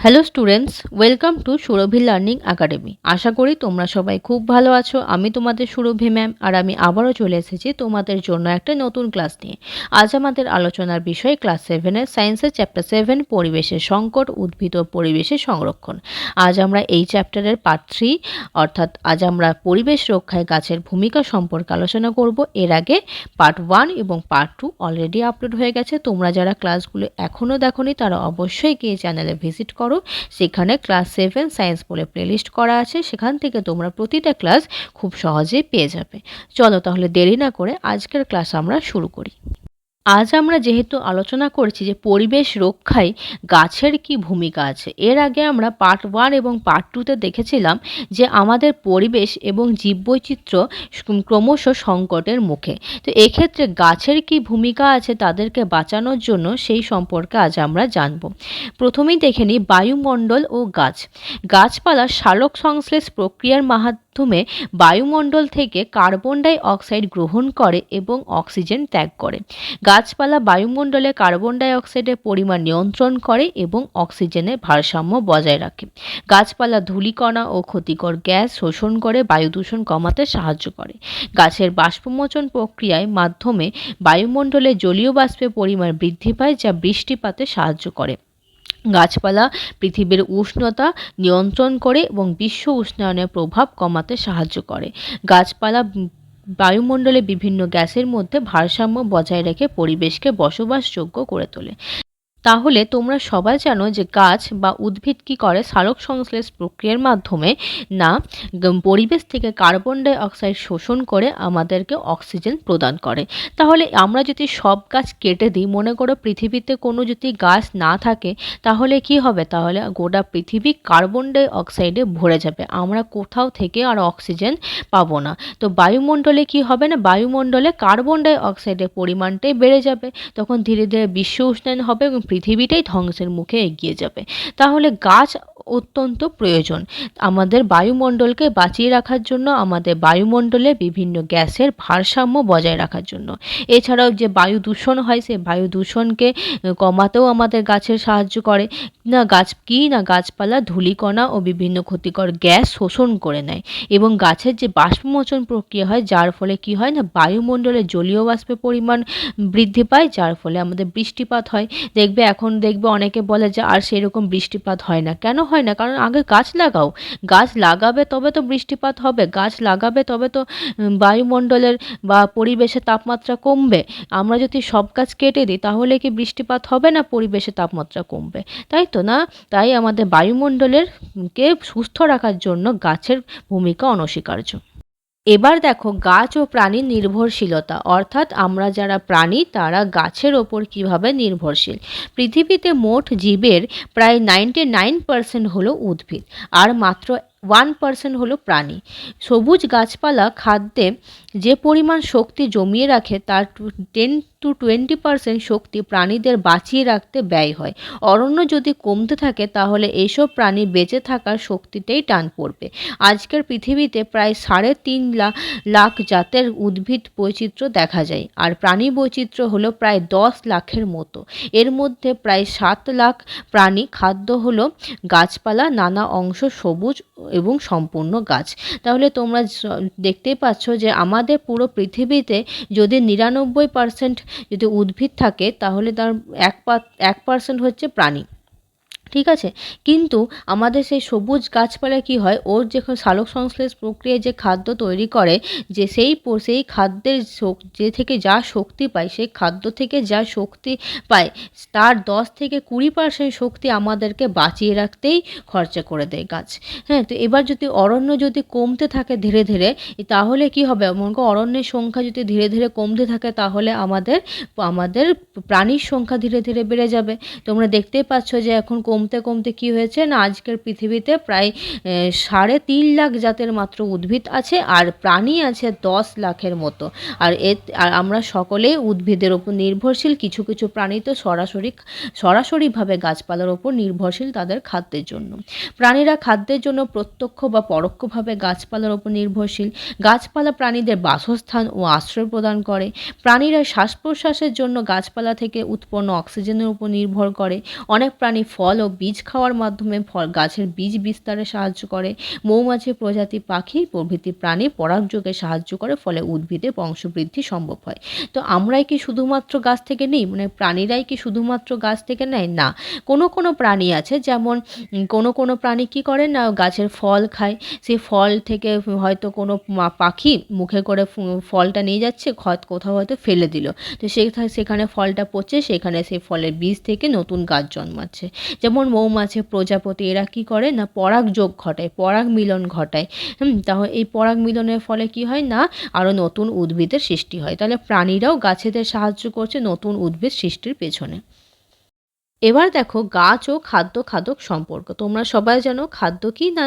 Hello students, welcome to Surabhi learning academy. আশা করি তোমরা সবাই খুব ভালো আছো। আমি তোমাদের সুরভি ম্যাম, আর আমি আবারও চলে এসেছি তোমাদের জন্য একটা নতুন ক্লাস নিয়ে। আজ আমাদের আলোচনার বিষয় ক্লাস 7-এর সায়েন্সের চ্যাপ্টার 7 পরিবেশের সংকট, উদ্ভিদ ও পরিবেশের সংরক্ষণ। আজ আমরা এই চ্যাপ্টারের পার্ট 3 অর্থাৎ আজ আমরা পরিবেশ রক্ষায় গাছের ভূমিকা সম্পর্কে আলোচনা করব। এর আগে পার্ট 1 এবং পার্ট 2 অলরেডি আপলোড হয়ে গেছে। তোমরা যারা ক্লাসগুলো এখনও দেখোনি তারা অবশ্যই গিয়ে চ্যানেলে ভিজিট করো। সেখানে ক্লাস 7 সায়েন্স বলে প্লেলিস্ট করা আছে, সেখান থেকে তোমরা প্রতিটা ক্লাস খুব সহজেই পেয়ে যাবে। চলো তাহলে দেরি না করে আজকের ক্লাস আমরা শুরু করি। আজ আমরা যেহেতু আলোচনা করছি যে পরিবেশ রক্ষায় গাছের কি ভূমিকা আছে, এর আগে আমরা পার্ট 1 এবং পার্ট 2তে দেখেছিলাম যে আমাদের পরিবেশ এবং জীববৈচিত্র্য ক্রমশ সংকটের মুখে। তো এক্ষেত্রে গাছের কি ভূমিকা আছে তাদেরকে বাঁচানোর জন্য, সেই সম্পর্কে আজ আমরা জানব। প্রথমেই দেখে নিই বায়ুমণ্ডল ও গাছ। গাছপালা সালোক সংশ্লেষ প্রক্রিয়ার মাধ্যমে বায়ুমণ্ডল থেকে কার্বন ডাই অক্সাইড গ্রহণ করে এবং অক্সিজেন ত্যাগ করে। গাছপালা বায়ুমণ্ডলে কার্বন ডাই অক্সাইডের পরিমাণ নিয়ন্ত্রণ করে এবং অক্সিজেনের ভারসাম্য বজায় রাখে। গাছপালা ধূলিকণা ও ক্ষতিকর গ্যাস শোষণ করে বায়ু দূষণ কমাতে সাহায্য করে। গাছের বাষ্পমোচন প্রক্রিয়ার মাধ্যমে বায়ুমণ্ডলে জলীয় বাষ্পের পরিমাণ বৃদ্ধি পায়, যা বৃষ্টিপাতে সাহায্য করে। গাছপালা পৃথিবীর উষ্ণতা নিয়ন্ত্রণ করে এবং বিশ্ব উষ্ণায়নের প্রভাব কমাতে সাহায্য করে। গাছপালা বায়ুমণ্ডলে বিভিন্ন গ্যাসের মধ্যে ভারসাম্য বজায় রেখে পরিবেশকে বসবাসযোগ্য করে তোলে। তাহলে তোমরা সবাই জানো যে গাছ বা উদ্ভিদ কী করে, সালোক সংশ্লেষ প্রক্রিয়ার মাধ্যমে না পরিবেশ থেকে কার্বন ডাই অক্সাইড শোষণ করে আমাদেরকে অক্সিজেন প্রদান করে। তাহলে আমরা যদি সব গাছ কেটে দিই, মনে করো পৃথিবীতে কোনো যদি গাছ না থাকে, তাহলে কি হবে? তাহলে গোটা পৃথিবী কার্বন ডাই অক্সাইডে ভরে যাবে, আমরা কোথাও থেকে আর অক্সিজেন পাবো না। তো বায়ুমণ্ডলে কি হবে না, বায়ুমণ্ডলে কার্বন ডাই অক্সাইডের পরিমাণটাই বেড়ে যাবে, তখন ধীরে ধীরে বিশ্ব উষ্ণায়ন হবে এবং পৃথিবীটাই ধ্বংসের মুখে এগিয়ে যাবে। তাহলে গাছ অত্যন্ত প্রয়োজন আমাদের বায়ুমণ্ডলকে বাঁচিয়ে রাখার জন্য, আমাদের বায়ুমণ্ডলে বিভিন্ন গ্যাসের ভারসাম্য বজায় রাখার জন্য। এছাড়াও যে বায়ু দূষণ হয়, সে বায়ু দূষণকে কমাতেও আমাদের গাছের সাহায্য করে। গাছপালা ধূলিকণা ও বিভিন্ন ক্ষতিকর গ্যাস শোষণ করে নেয় এবং গাছের যে বাষ্পমোচন প্রক্রিয়া হয়, যার ফলে কি হয় না, বায়ুমণ্ডলে জলীয় বাষ্পের পরিমাণ বৃদ্ধি পায়, যার ফলে আমাদের বৃষ্টিপাত হয়। এখন দেখবে অনেকে বলে যে আর সেরকম বৃষ্টিপাত হয় না। কেন হয় না? কারণ আগে গাছ লাগাও, গাছ লাগাবে তবে তো বৃষ্টিপাত হবে, গাছ লাগাবে তবে তো বায়ুমণ্ডলের বা পরিবেশের তাপমাত্রা কমবে। আমরা যদি সব গাছ কেটে দিই, তাহলে কি বৃষ্টিপাত হবে না, পরিবেশের তাপমাত্রা কমবে? তাই তো না? তাই আমাদের বায়ুমণ্ডলের কে সুস্থ রাখার জন্য গাছের ভূমিকা অনস্বীকার্য। এবার দেখো গাছ ও প্রাণীর নির্ভরশীলতা, অর্থাৎ আমরা যারা প্রাণী তারা গাছের ওপর কিভাবে নির্ভরশীল। পৃথিবীতে মোট জীবের প্রায় 99% হলো উদ্ভিদ, আর মাত্র 1% হলো প্রাণী। সবুজ গাছপালা খাদ্যে যে পরিমাণ শক্তি জমিয়ে রাখে, তার 10-20% শক্তি প্রাণীদের বাঁচিয়ে রাখতে ব্যয় হয়। অরণ্য যদি কমতে থাকে, তাহলে এইসব প্রাণী বেঁচে থাকার শক্তিতেই টান পড়বে। আজকের পৃথিবীতে প্রায় 3.5 লাখ জাতের উদ্ভিদ বৈচিত্র্য দেখা যায়, আর প্রাণী বৈচিত্র্য হলো প্রায় 10 লাখের মতো। এর মধ্যে প্রায় 7 লাখ প্রাণী খাদ্য হলো গাছপালা, নানা অংশ সবুজ এবং সম্পূর্ণ গাছ। তাহলে তোমরা দেখতেই পাচ্ছ যে আমাদের পুরো পৃথিবীতে যদি 99% যদি উদ্ভিদ থাকে, তাহলে তার 1% হচ্ছে প্রাণী। ঠিক আছে, কিন্তু আমাদের সেই সবুজ গাছপালা কি হয়, ওর যখন সালোক সংশ্লেষ প্রক্রিয়ায় যে খাদ্য তৈরি করে, যে সেই খাদ্যের যে থেকে যা শক্তি পায়, সেই খাদ্য থেকে যা শক্তি পায়, তার 10-20% শক্তি আমাদেরকে বাঁচিয়ে রাখতেই খরচা করে দেয় গাছ। হ্যাঁ, তো এবার যদি অরণ্য যদি কমতে থাকে ধীরে ধীরে, তাহলে কি হবে? মনে করো অরণ্যের সংখ্যা যদি ধীরে ধীরে কমতে থাকে, তাহলে আমাদের প্রাণীর সংখ্যা ধীরে ধীরে বেড়ে যাবে। তোমরা দেখতেই পাচ্ছ যে এখন কমতে কমতে কি হয়েছে না, আজকের পৃথিবীতে প্রায় 3.5 লাখ জাতের মাত্র উদ্ভিদ আছে, আর প্রাণী আছে 10 লাখের মতো। আর আমরা সকলেই উদ্ভিদের ওপর নির্ভরশীল। কিছু কিছু প্রাণী তো সরাসরিভাবে গাছপালার ওপর নির্ভরশীল তাদের খাদ্যের জন্য। প্রাণীরা খাদ্যের জন্য প্রত্যক্ষ বা পরোক্ষভাবে গাছপালার ওপর নির্ভরশীল। গাছপালা প্রাণীদের বাসস্থান ও আশ্রয় প্রদান করে। প্রাণীরা শ্বাস প্রশ্বাসের জন্য গাছপালা থেকে উৎপন্ন অক্সিজেনের উপর নির্ভর করে। অনেক প্রাণী ফল ও বীজ খাওয়ার মাধ্যমে গাছের বীজ বিস্তারে সাহায্য করে। মৌমাছি প্রজাতি পাখি প্রভৃতি প্রাণী পরাগযোগে সাহায্য করে, ফলে উদ্ভিদের বংশবৃদ্ধি সম্ভব হয়। তো আমরাই কি শুধুমাত্র গাছ থেকে নিই, মানে প্রাণীরাই কি শুধুমাত্র গাছ থেকে নেয়? না, কোনো প্রাণী আছে, যেমন কোনো প্রাণী কী করে না, গাছের ফল খায়। সেই ফল থেকে হয়তো কোনো পাখি মুখে করে ফলটা নিয়ে যাচ্ছে, কোথাও হয়তো ফেলে দিল, তো সেখানে ফলটা পচে সেখানে সেই ফলের বীজ থেকে নতুন গাছ জন্মাচ্ছে। যেমন মৌমাছি প্রজাপতি এরা কী করে না, পরাগযোগ ঘটায়, পরাগ মিলন ঘটায়। তাহলে এই পরাগ মিলনের ফলে কি হয় না, আরও নতুন উদ্ভিদের সৃষ্টি হয়। তাহলে প্রাণীরাও গাছেদের সাহায্য করছে নতুন উদ্ভিদ সৃষ্টির পেছনে। এবার দেখো গাছ ও খাদ্য খাদক সম্পর্ক। তোমরা সবাই জানো খাদ্য কি না,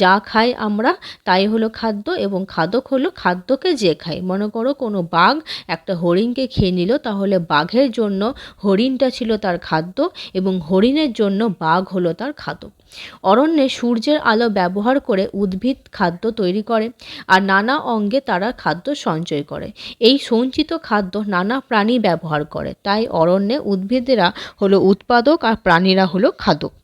যা খাই আমরা তাই হলো খাদ্য, এবং খাদক হলো খাদ্যকে যে খায়। মনে করো কোনো বাঘ একটা হরিণকে খেয়ে নিল, তাহলে বাঘের জন্য হরিণটা ছিল তার খাদ্য, এবং হরিণের জন্য বাঘ হলো তার খাদক। অরণ্যে সূর্যের আলো ব্যবহার করে উদ্ভিদ খাদ্য তৈরি করে, আর নানা অঙ্গে তারা খাদ্য সঞ্চয় করে। এই সঞ্চিত খাদ্য নানা প্রাণী ব্যবহার করে, তাই অরণ্যে উদ্ভিদেরা হলো উৎপাদক আর প্রাণীরা হলো খাদক।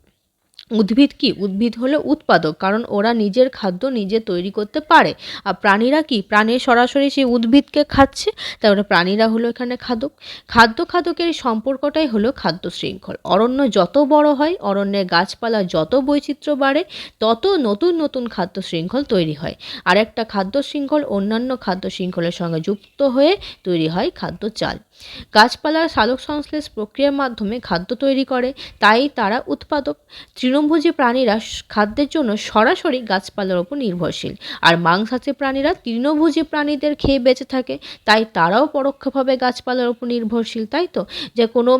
উদ্ভিদ কি, উদ্ভিদ হলো উৎপাদক, কারণ ওরা নিজের খাদ্য নিজে তৈরি করতে পারে। আর প্রাণীরা কি, প্রাণী সরাসরি সেই উদ্ভিদকে খাচ্ছে, তাহলে প্রাণীরা হলো এখানে খাদক। খাদ্যের সম্পর্কটাই হলো খাদ্য শৃঙ্খল। অরণ্য যত বড় হয়, অরণ্যের গাছপালা যত বৈচিত্র্য বাড়ে, তত নতুন নতুন খাদ্য শৃঙ্খল তৈরি হয়। আর একটা খাদ্য শৃঙ্খল অন্যান্য খাদ্য শৃঙ্খলের সঙ্গে যুক্ত হয়ে তৈরি হয় খাদ্য চাল। গাছপালার সালোক সংশ্লেষ প্রক্রিয়ার মাধ্যমে খাদ্য তৈরি করে, তাই তারা উৎপাদক। তৃণভোজী প্রাণীরা খাদ্যের জন্য সরাসরি গাছপালার ওপর নির্ভরশীল, আর মাংসাশী প্রাণীরা তৃণভোজী প্রাণীদের খেয়ে বেঁচে থাকে, তাই তারাও পরোক্ষভাবে গাছপালার ওপর নির্ভরশীল। তাই তো, যে কোনো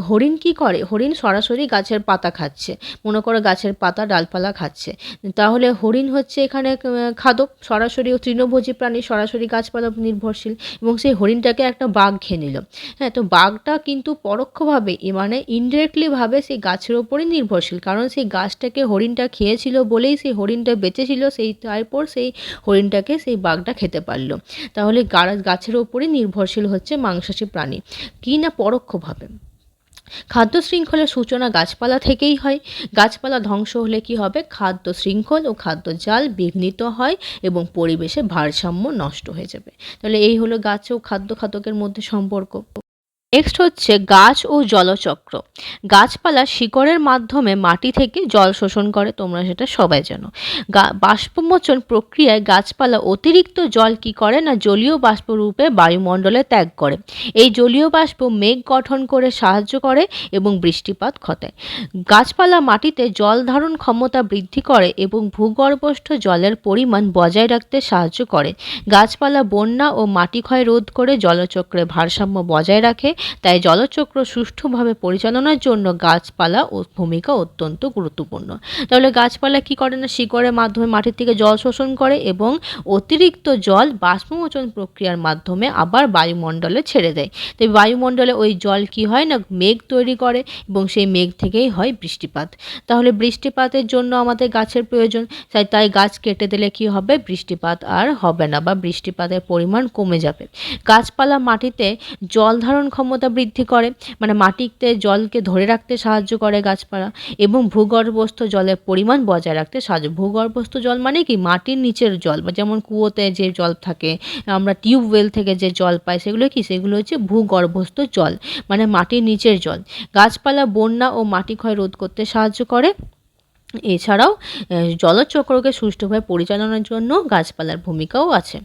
হরিণ কী করে, হরিণ সরাসরি গাছের পাতা খাচ্ছে, মনে করো গাছের পাতা ডালপালা খাচ্ছে, তাহলে হরিণ হচ্ছে এখানে খাদক, সরাসরি তৃণভোজী প্রাণী, সরাসরি গাছপালার উপর নির্ভরশীল, এবং সেই হরিণটাকে একটা বাঘ খেয়ে নিল। হ্যাঁ, তো বাঘটা কিন্তু পরোক্ষভাবে মানে ইনডিরেক্টলিভাবে সেই গাছের ওপরই নির্ভরশীল, কারণ সেই গাছটাকে হরিণটা খেয়েছিল বলেই সেই হরিণটা বেঁচেছিল, তারপর সেই হরিণটাকে সেই বাঘটা খেতে পারলো। তাহলে গাছের ওপরই নির্ভরশীল হচ্ছে মাংসাশী প্রাণী, কি না পরোক্ষভাবে। খাদ্য শৃঙ্খলের সূচনা গাছপালা থেকেই হয়। গাছপালা ধ্বংস হলে কি হবে, খাদ্য শৃঙ্খল ও খাদ্য জাল বিঘ্নিত হয় এবং পরিবেশে ভারসাম্য নষ্ট হয়ে যাবে। তাহলে এই হলো গাছ ও খাদ্য খাদকের মধ্যে সম্পর্ক। নেক্সট হচ্ছে গাছ ও জলচক্র। গাছপালা শিকড়ের মাধ্যমে মাটি থেকে জল শোষণ করে, তোমরা সেটা সবাই জানো। বাষ্পমোচন প্রক্রিয়ায় গাছপালা অতিরিক্ত জল কি করে না, জলীয় বাষ্প রূপে বায়ুমণ্ডলে ত্যাগ করে। এই জলীয় বাষ্প মেঘ গঠন করে সাহায্য করে এবং বৃষ্টিপাত ঘটায়। গাছপালা মাটিতে জল ধারণ ক্ষমতা বৃদ্ধি করে এবং ভূগর্ভস্থ জলের পরিমাণ বজায় রাখতে সাহায্য করে। গাছপালা বন্যা ও মাটি ক্ষয় রোধ করে জলচক্রে ভারসাম্য বজায় রাখে। তাই জলচক্র সুষ্ঠুভাবে পরিচালনার জন্য গাছপালা ও ভূমিকা অত্যন্ত গুরুত্বপূর্ণ। তাহলে গাছপালা কি করে না, শিকড়ের মাধ্যমে মাটির থেকে জল শোষণ করে এবং অতিরিক্ত জল বাষ্পমোচন প্রক্রিয়ার মাধ্যমে আবার বায়ুমণ্ডলে ছেড়ে দেয়। তাই বায়ুমণ্ডলে ওই জল কি হয় না, মেঘ তৈরি করে, এবং সেই মেঘ থেকেই হয় বৃষ্টিপাত। তাহলে বৃষ্টিপাতের জন্য আমাদের গাছের প্রয়োজন, তাই গাছ কেটে দিলে কি হবে, বৃষ্টিপাত আর হবে না, বা বৃষ্টিপাতের পরিমাণ কমে যাবে। গাছপালা মাটিতে জল ধারণ ক্ষমতা বৃদ্ধি করে, মানে মাটিতে জলকে ধরে রাখতে সাহায্য করে গাছপালা, এবং ভূগর্ভস্থ জলের পরিমাণ বজায় রাখতে সাহায্য। ভূগর্ভস্থ জল মানে কি, মাটির নিচের জল, বা যেমন কুয়োতে যে জল থাকে, আমরা টিউবওয়েল থেকে যে জল পাই, সেগুলো হচ্ছে ভূগর্ভস্থ জল, মানে মাটির নিচের জল। গাছপালা বন্যা ও মাটি ক্ষয় রোধ করতে সাহায্য করে। এছাড়াও জলচক্রকে সুষ্ঠুভাবে পরিচালনার জন্য গাছপালার ভূমিকাও আছে।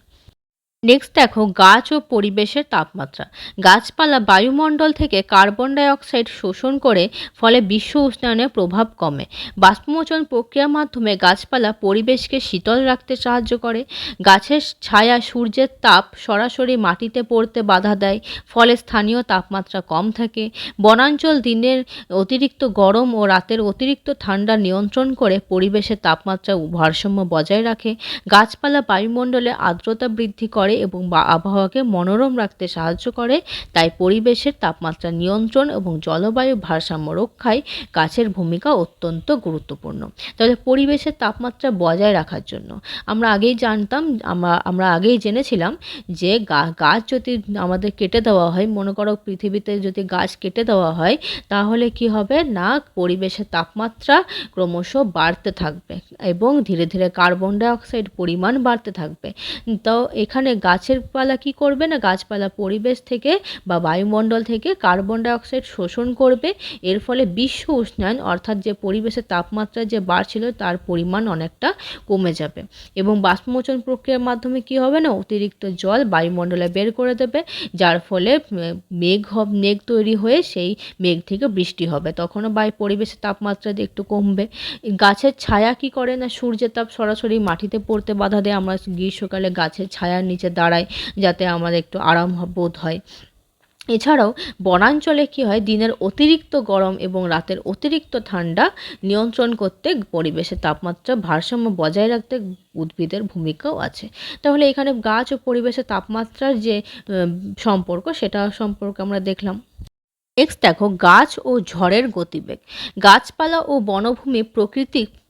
নেক্সট দেখো গাছ ও পরিবেশের তাপমাত্রা। গাছপালা বায়ুমণ্ডল থেকে কার্বন ডাই অক্সাইড শোষণ করে, ফলে বিশ্ব উষ্ণায়নের প্রভাব কমে। বাষ্পমোচন প্রক্রিয়ার মাধ্যমে গাছপালা পরিবেশকে শীতল রাখতে সাহায্য করে। গাছের ছায়া সূর্যের তাপ সরাসরি মাটিতে পড়তে বাধা দেয়, ফলে স্থানীয় তাপমাত্রা কম থাকে। বনাঞ্চল দিনের অতিরিক্ত গরম ও রাতের অতিরিক্ত ঠান্ডা নিয়ন্ত্রণ করে পরিবেশের তাপমাত্রা ভারসাম্য বজায় রাখে। গাছপালা বায়ুমণ্ডলে আর্দ্রতা বৃদ্ধি করে করে এবং আবহাওয়াকে মনোরম রাখতে সাহায্য করে। তাই পরিবেশের তাপমাত্রা নিয়ন্ত্রণ এবং জলবায়ু ভারসাম্য রক্ষায় গাছের ভূমিকা অত্যন্ত গুরুত্বপূর্ণ। তাহলে পরিবেশের তাপমাত্রা বজায় রাখার জন্য আমরা আগেই জানতাম, আমরা আগেই জেনেছিলাম যে গাছ যদি আমাদের কেটে দেওয়া হয়, মনে করো পৃথিবীতে যদি গাছ কেটে দেওয়া হয়, তাহলে কি হবে না, পরিবেশের তাপমাত্রা ক্রমশ বাড়তে থাকবে এবং ধীরে ধীরে কার্বন ডাইঅক্সাইড পরিমাণ বাড়তে থাকবে। তো এখানে গাছের পালা কি করবে না, গাছপালা পরিবেশ থেকে বা বায়ুমণ্ডল থেকে কার্বন ডাইঅক্সাইড শোষণ করবে। এর ফলে বিশ্ব উষ্ণায়ন অর্থাৎ যে পরিবেশের তাপমাত্রা যে বাড়ছিল তার পরিমাণ অনেকটা কমে যাবে এবং বাষ্পমোচন প্রক্রিয়ার মাধ্যমে কি হবে না, অতিরিক্ত জল বায়ুমণ্ডলে বের করে দেবে, যার ফলে মেঘ তৈরি হয়ে সেই মেঘ থেকে বৃষ্টি হবে। তখনও পরিবেশের তাপমাত্রা একটু কমবে। গাছের ছায়া কি করে না, সূর্যের তাপ সরাসরি মাটিতে পড়তে বাধা দেয়। আমরা গ্রীষ্মকালে গাছের ছায়ার নিচে দাঁড়াই যাতে আমাদের একটু আরাম বোধ হয়। এছাড়াও বনাঞ্চলে কি হয়, দিনের অতিরিক্ত গরম এবং রাতের অতিরিক্ত ঠান্ডা নিয়ন্ত্রণ করতে পরিবেশের তাপমাত্রা ভারসাম্য বজায় রাখতে উদ্ভিদের ভূমিকাও আছে। তাহলে এখানে গাছ ও পরিবেশের তাপমাত্রার যে সম্পর্ক, সেটা সম্পর্কে আমরা দেখলাম। নেক্সট দেখো, গাছ ও ঝড়ের গতিবেগ। গাছপালা ও বনভূমি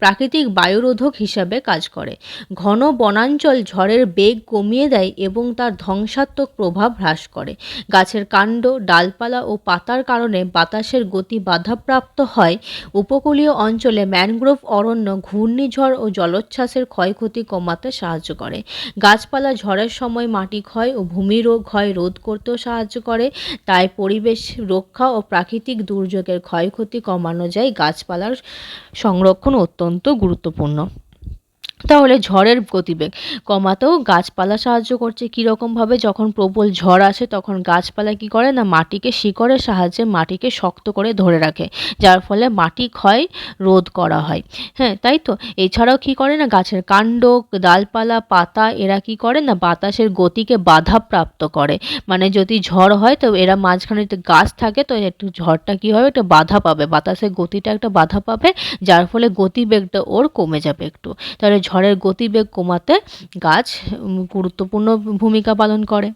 প্রাকৃতিক বায়ুরোধক হিসাবে কাজ করে। ঘন বনাঞ্চল ঝড়ের বেগ কমিয়ে দেয় এবং তার ধ্বংসাত্মক প্রভাব হ্রাস করে। গাছের কাণ্ড, ডালপালা ও পাতার কারণে বাতাসের গতি বাধাপ্রাপ্ত হয়। উপকূলীয় অঞ্চলে ম্যানগ্রোভ অরণ্য ঘূর্ণিঝড় ও জলোচ্ছ্বাসের ক্ষয়ক্ষতি কমাতে সাহায্য করে। গাছপালা ঝড়ের সময় মাটি ক্ষয় ও ভূমি ক্ষয় রোধ করতেও সাহায্য করে। তাই পরিবেশ রক্ষা ও প্রাকৃতিক দুর্যোগের ক্ষয়ক্ষতি কমানো যায়। গাছপালার সংরক্ষণ অত্যন্ত গুরুত্বপূর্ণ। তাহলে ঝড়ের গতিবেগ কমাতেও গাছপালা সাহায্য করছে। কীরকমভাবে, যখন প্রবল ঝড় আসে তখন গাছপালা কী করে না, মাটিকে শিকড়ের সাহায্যে মাটিকে শক্ত করে ধরে রাখে, যার ফলে মাটি ক্ষয় রোধ করা হয়। হ্যাঁ, তাই তো। এছাড়াও কী করে না, গাছের কাণ্ড, ডালপালা, পাতা এরা কী করে না, বাতাসের গতিকে বাধাপ্রাপ্ত করে। মানে যদি ঝড় হয় তো এরা মাঝখানে গাছ থাকে তো একটু ঝড়টা কী হবে, একটা বাধা পাবে, বাতাসের গতিটা একটা বাধা পাবে, যার ফলে গতিবেগটা ওর কমে যাবে একটু। তাহলে ঝড়ের গতিবেগ কমাতে গাছ গুরুত্বপূর্ণ ভূমিকা পালন করে।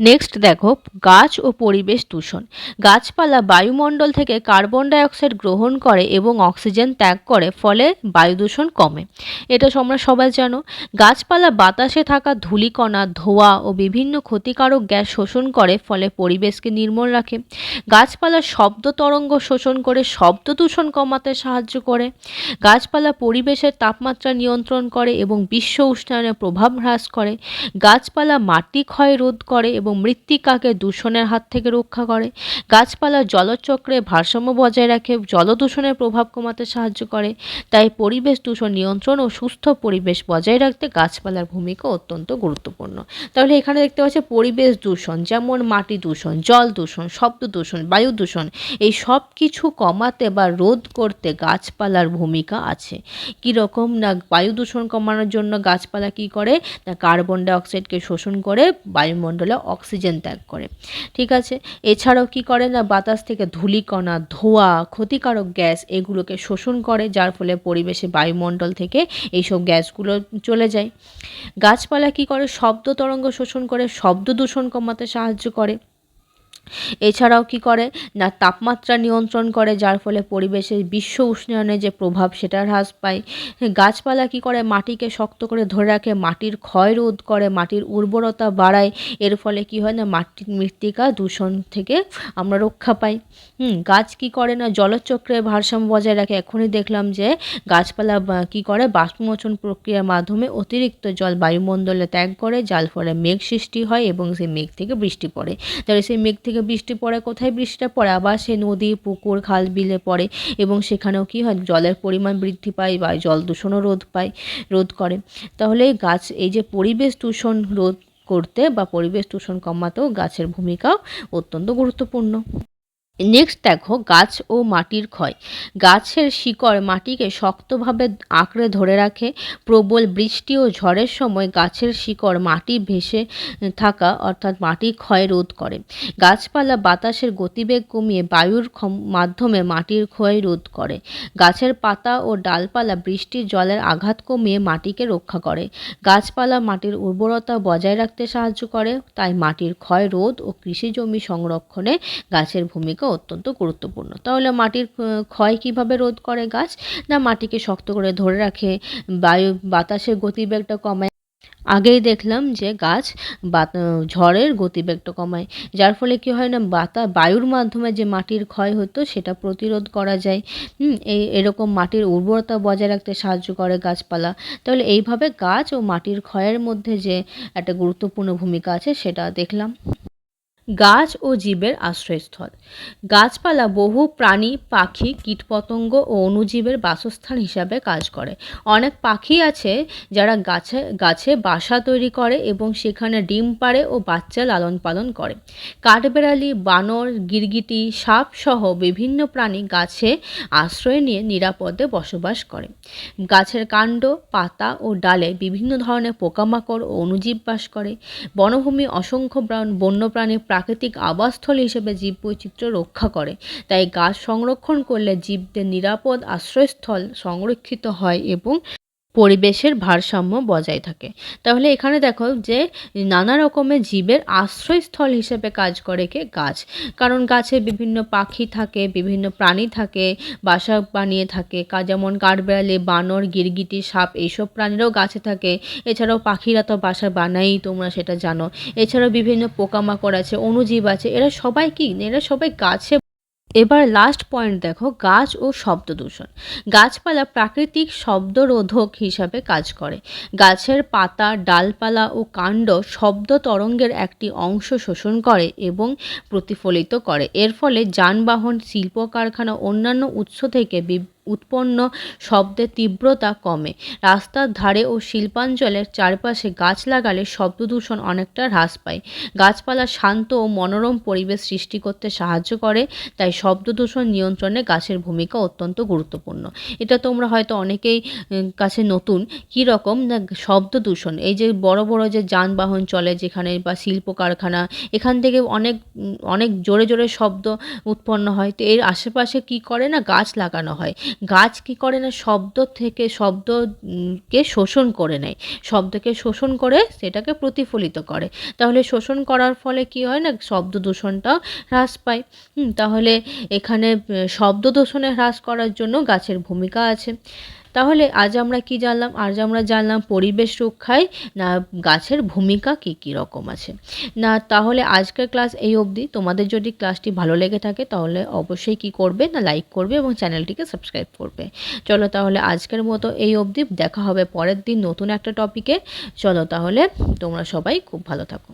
নেক্সট দেখো, গাছ ও পরিবেশ দূষণ। গাছপালা বায়ুমণ্ডল থেকে কার্বন ডাইঅক্সাইড গ্রহণ করে এবং অক্সিজেন ত্যাগ করে, ফলে বায়ু দূষণ কমে। এটা তোমরা সবাই জানো। গাছপালা বাতাসে থাকা ধূলিকণা, ধোঁয়া ও বিভিন্ন ক্ষতিকারক গ্যাস শোষণ করে, ফলে পরিবেশকে নির্মল রাখে। গাছপালা শব্দ তরঙ্গ শোষণ করে শব্দ দূষণ কমাতে সাহায্য করে। গাছপালা পরিবেশের তাপমাত্রা নিয়ন্ত্রণ করে এবং বিশ্ব উষ্ণায়নের প্রভাব হ্রাস করে। গাছপালা মাটি ক্ষয় রোধ করে এবং মৃত্তিকাকে দূষণের হাত থেকে রক্ষা করে। গাছপালা জলচক্রে ভারসাম্য বজায় রাখে, জলদূষণের প্রভাব কমাতে সাহায্য করে। তাই পরিবেশ দূষণ নিয়ন্ত্রণ ও সুস্থ পরিবেশ বজায় রাখতে গাছপালার ভূমিকা অত্যন্ত গুরুত্বপূর্ণ। তাহলে এখানে দেখতে পাচ্ছি পরিবেশ দূষণ, যেমন মাটি দূষণ, জল দূষণ, শব্দ দূষণ, বায়ু দূষণ, এই সব কিছু কমাতে বা রোধ করতে গাছপালার ভূমিকা আছে। কীরকম না, বায়ু দূষণ কমানোর জন্য গাছপালা কী করে না, কার্বন ডাইঅক্সাইডকে শোষণ করে বায়ুমণ্ডলে অক্সিজেন ত্যাগ করে। ঠিক আছে। এছাড়াও কী করে না, বাতাস থেকে ধূলিকণা, ধোঁয়া, ক্ষতিকারক গ্যাস এগুলোকে শোষণ করে, যার ফলে পরিবেশে বায়ুমণ্ডল থেকে এইসব গ্যাসগুলো চলে যায়। গাছপালা কী করে, শব্দ তরঙ্গ শোষণ করে শব্দ দূষণ কমাতে সাহায্য করে। এছাড়াও কী করে না, তাপমাত্রা নিয়ন্ত্রণ করে, যার ফলে পরিবেশের বিশ্ব উষ্ণায়নের যে প্রভাব সেটা হ্রাস পায়। গাছপালা কী করে, মাটিকে শক্ত করে ধরে রাখে, মাটির ক্ষয় রোধ করে, মাটির উর্বরতা বাড়ায়। এর ফলে কী হয় না, মাটির মৃত্তিকা দূষণ থেকে আমরা রক্ষা পাই। গাছ কী করে না, জলচক্রে ভারসাম্য বজায় রাখে। এখনই দেখলাম যে গাছপালা কী করে, বাষ্পমোচন প্রক্রিয়ার মাধ্যমে অতিরিক্ত জল বায়ুমণ্ডলে ত্যাগ করে, যার ফলে মেঘ সৃষ্টি হয় এবং সেই মেঘ থেকে বৃষ্টি পড়ে। তাহলে সেই মেঘ থেকে বৃষ্টি পড়ে, কোথায় বৃষ্টিটা পড়ে, আবার সে নদী, পুকুর, খাল, বিলে পড়ে এবং সেখানেও কী হয়, জলের পরিমাণ বৃদ্ধি পায় বা জল দূষণও রোধ করে। তাহলে গাছ এই যে পরিবেশ দূষণ রোধ করতে বা পরিবেশ দূষণ কমাতেও গাছের ভূমিকা অত্যন্ত গুরুত্বপূর্ণ। নেক্সট দেখো গাছ ও মাটির ক্ষয়। গাছের শিকড় মাটিকে শক্তভাবে আঁকড়ে ধরে রাখে। প্রবল বৃষ্টি ও ঝড়ের সময় গাছের শিকড় মাটি ভেসে থাকা অর্থাৎ মাটির ক্ষয় রোধ করে। গাছপালা বাতাসের গতিবেগ কমিয়ে বায়ুর মাধ্যমে মাটির ক্ষয় রোধ করে। গাছের পাতা ও ডালপালা বৃষ্টির জলের আঘাত কমিয়ে মাটিকে রক্ষা করে। গাছপালা মাটির উর্বরতা বজায় রাখতে সাহায্য করে, তাই মাটির ক্ষয় রোধ ও কৃষি জমি সংরক্ষণে গাছের ভূমিকা অত্যন্ত গুরুত্বপূর্ণ। তাহলে মাটির ক্ষয় কিভাবে রোধ করে গাছ? না মাটিকে শক্ত করে ধরে রাখে, বাতাসের গতিবেগটা কমায়। আগেই দেখলাম যে গাছ ঝড়ের গতিবেগটা কমায়, যার ফলে কি হয় না বায়ুর মাধ্যমে যে মাটির ক্ষয় হতো সেটা প্রতিরোধ করা যায়। এরকম মাটির উর্বরতা বজায় রাখতে সাহায্য করে গাছপালা। তাহলে এইভাবে গাছ ও মাটির ক্ষয়ের মধ্যে যে একটা গুরুত্বপূর্ণ ভূমিকা আছে সেটা দেখলাম। গাছ ও জীবের আশ্রয়স্থল। গাছপালা বহু প্রাণী, পাখি, কীটপতঙ্গ ও অণুজীবের বাসস্থান হিসাবে কাজ করে। অনেক পাখি আছে যারা গাছে গাছে বাসা তৈরি করে এবং সেখানে ডিম পাড়ে ও বাচ্চা লালন পালন করে। কাঠবেড়ালি, বানর, গিরগিটি, সাপ সহ বিভিন্ন প্রাণী গাছে আশ্রয় নিয়ে নিরাপদে বসবাস করে। গাছের কাণ্ড, পাতা ও ডালে বিভিন্ন ধরনের পোকামাকড় ও অণুজীব বাস করে। বনভূমি অসংখ্য বন্যপ্রাণীর প্রাকৃতিক আবাসস্থল হিসেবে জীববৈচিত্র্য রক্ষা করে। তাই গাছ সংরক্ষণ করলে জীবদের নিরাপদ আশ্রয়স্থল সংরক্ষিত হয় এবং পরিবেশের ভারসাম্য বজায় থাকে। তাহলে এখানে দেখো যে নানা রকমের জীবের আশ্রয়স্থল হিসেবে কাজ করে গাছ। কারণ গাছে বিভিন্ন পাখি থাকে, বিভিন্ন প্রাণী থাকে, বাসা বানিয়ে থাকে। যেমন কাঠবেড়ালি, বানর, গিরগিটি, সাপ এইসব প্রাণীরাও গাছে থাকে। এছাড়াও পাখিরা তো বাসা বানায়ই, তোমরা সেটা জানো। এছাড়াও বিভিন্ন পোকামাকড় আছে, অণুজীব আছে, এরা সবাই গাছে। এবার লাস্ট পয়েন্ট দেখো, গাছ ও শব্দ দূষণ। গাছপালা প্রাকৃতিক শব্দরোধক হিসাবে কাজ করে। গাছের পাতা, ডালপালা ও কাণ্ড শব্দ তরঙ্গের একটি অংশ শোষণ করে এবং প্রতিফলিত করে। এর ফলে যানবাহন, শিল্প কারখানা, অন্যান্য উৎস থেকে উৎপন্ন শব্দের তীব্রতা কমে। রাস্তার ধারে ও শিল্পাঞ্চলের চারপাশে গাছ লাগালে শব্দদূষণ অনেকটা হ্রাস পায়। গাছপালা শান্ত ও মনোরম পরিবেশ সৃষ্টি করতে সাহায্য করে, তাই শব্দদূষণ নিয়ন্ত্রণে গাছের ভূমিকা অত্যন্ত গুরুত্বপূর্ণ। এটা তোমরা হয়তো অনেকেই কাছে নতুন। কীরকম না শব্দ দূষণ, এই যে বড় বড় যে যানবাহন চলে যেখানে বা শিল্প কারখানা, এখান থেকে অনেক জোরে জোরে শব্দ উৎপন্ন হয়। তো এর আশেপাশে কী করে না গাছ লাগানো হয়। গাছ কী করে না শব্দকে শোষণ করে নেয়, শব্দকে শোষণ করে সেটাকে প্রতিফলিত করে। তাহলে শোষণ করার ফলে কী হয় না শব্দ দূষণটাও হ্রাস পায়। তাহলে এখানে শব্দ দূষণে হ্রাস করার জন্য গাছের ভূমিকা আছে। তাহলে আজ আমরা কি জানলাম? আজ আমরা জানলাম পরিবেশ রক্ষায় না গাছের ভূমিকা কী রকম আছে। না তাহলে আজকের ক্লাস এই অবধি। তোমাদের যদি ক্লাসটি ভালো লেগে থাকে তাহলে অবশ্যই কী করবে না লাইক করবে এবং চ্যানেলটিকে সাবস্ক্রাইব করবে। চলো তাহলে আজকের মতো এই অবধি, দেখা হবে পরের দিন নতুন একটা টপিকে। চলো তাহলে তোমরা সবাই খুব ভালো থাকো।